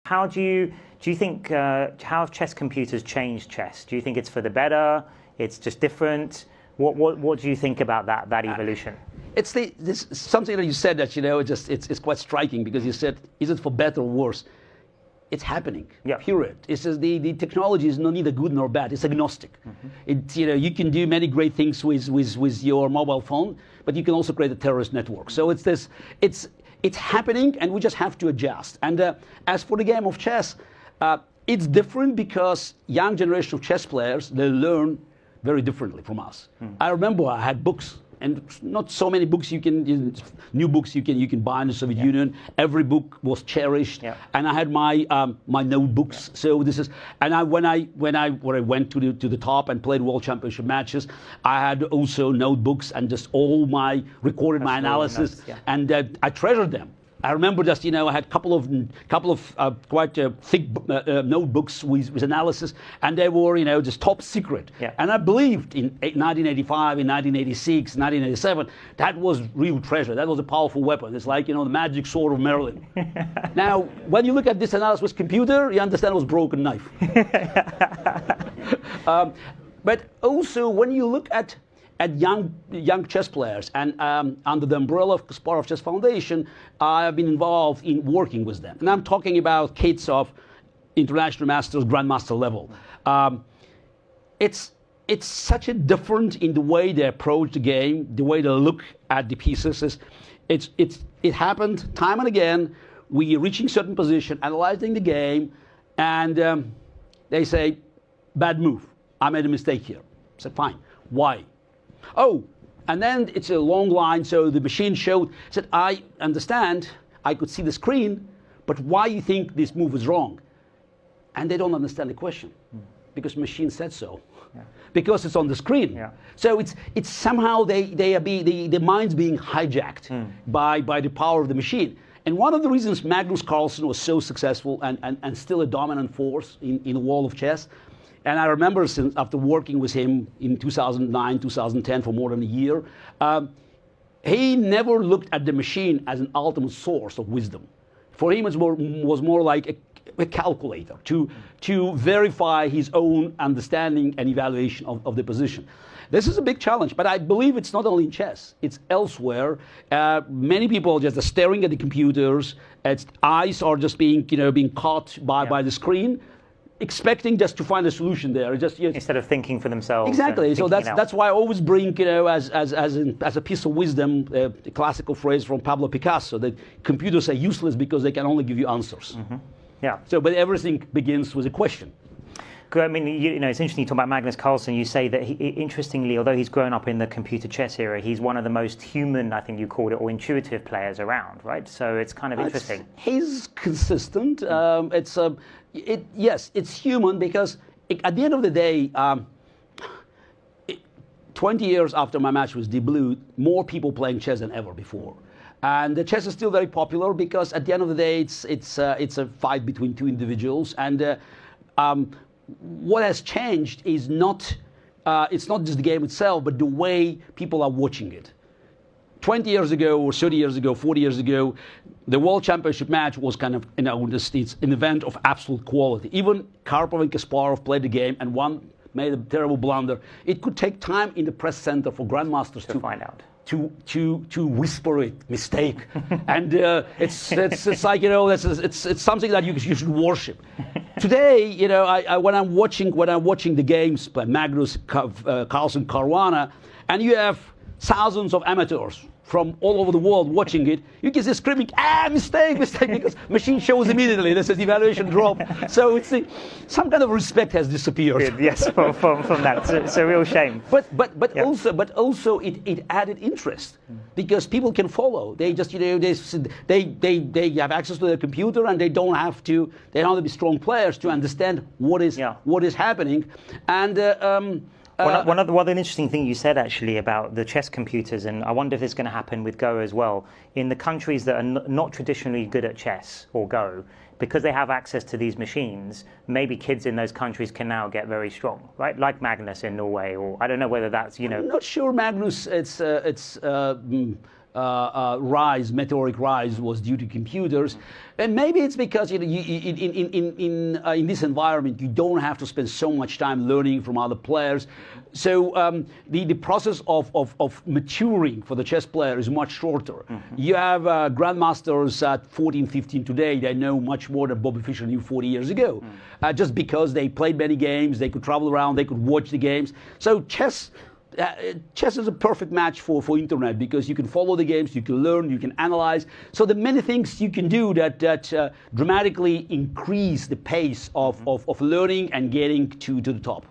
Do you think how have chess computers changed chess? Do you think it's for the better? It's just different? What do you think about that evolution? It's this something that you said that it's quite striking, because you said, is it for better or worse? It's happening. Yeah. Period. It's just the technology is neither good nor bad. It's agnostic. You can do many great things with your mobile phone, but you can also create a terrorist network. So it's happening, and we just have to adjust. And as for the game of chess, it's different because young generation of chess players, they learn very differently from us. I remember I had books, and not so many books new books you can buy in the Soviet Union. Every book was cherished, and I had my notebooks. So when I went to the top and played world championship matches, I had also notebooks and just all my recorded my analysis, and I treasured them. I remember just, I had a couple of quite thick notebooks with analysis, and they were, just top secret. And I believed in 1985, in 1986, 1987, that was real treasure. That was a powerful weapon. It's like, the magic sword of Merlin. Now, when you look at this analysis with computer, you understand it was a broken knife. But also, when you look at young chess players, and under the umbrella of Kasparov Chess Foundation, I have been involved in working with them. And I'm talking about kids of international masters, grandmaster level. It's such a different in the way they approach the game, the way they look at the pieces. It happened time and again. We reaching certain position, analyzing the game, and they say, bad move. I made a mistake here. I said, fine. Why? Oh, and then it's a long line, so the machine said, I understand, I could see the screen, but why you think this move is wrong? And they don't understand the question, because machine said so, because it's on the screen. So it's somehow the mind's being hijacked by the power of the machine. And one of the reasons Magnus Carlsen was so successful and still a dominant force in the world of chess. And I remember after working with him in 2009, 2010 for more than a year, he never looked at the machine as an ultimate source of wisdom. For him, it was more like a calculator to verify his own understanding and evaluation of the position. This is a big challenge, but I believe it's not only in chess, it's elsewhere. Many people are just staring at the computers, eyes are just being caught by the screen, expecting just to find a solution there. Instead of thinking for themselves. Exactly. So that's why I always bring, as a piece of wisdom, a classical phrase from Pablo Picasso, that computers are useless because they can only give you answers. So, but everything begins with a question. I mean, it's interesting you talk about Magnus Carlsen. You say that, interestingly, although he's grown up in the computer chess era, he's one of the most human, I think you called it, or intuitive players around, right? So it's kind of interesting. He's consistent. Yes, it's human, because at the end of the day, 20 years after my match with Deep Blue, more people playing chess than ever before. And the chess is still very popular, because at the end of the day, it's a fight between two individuals. And what has changed is it's not just the game itself, but the way people are watching it. 20 years ago, or 30 years ago, 40 years ago, the World Championship match was kind of, it's an event of absolute quality. Even Karpov and Kasparov played the game, and one made a terrible blunder. It could take time in the press center for grandmasters to find out, to whisper it, mistake, and it's like it's something that you should worship. Today, when I'm watching the games by Magnus Carlsen Caruana, and you have thousands of amateurs from all over the world watching it, you can see screaming, mistake, because machine shows immediately. This is evaluation drop. So it's some kind of respect has disappeared. Yes, from that. It's a real shame. But also it added interest, because people can follow. They just they have access to their computer, and they don't have to be strong players to understand what is happening. And one other interesting thing you said actually about the chess computers, and I wonder if this is going to happen with Go as well, in the countries that are not traditionally good at chess or Go, because they have access to these machines, maybe kids in those countries can now get very strong, right? Like Magnus in Norway, or I don't know whether that's, I'm not sure Magnus, meteoric rise was due to computers. And maybe it's because in this environment you don't have to spend so much time learning from other players. So the process of maturing for the chess player is much shorter. You have grandmasters at 14, 15 today, they know much more than Bobby Fischer knew 40 years ago. Just because they played many games, they could travel around, they could watch the games. So chess is a perfect match for internet, because you can follow the games, you can learn, you can analyze. So there are many things you can do that dramatically increase the pace of learning and getting to the top.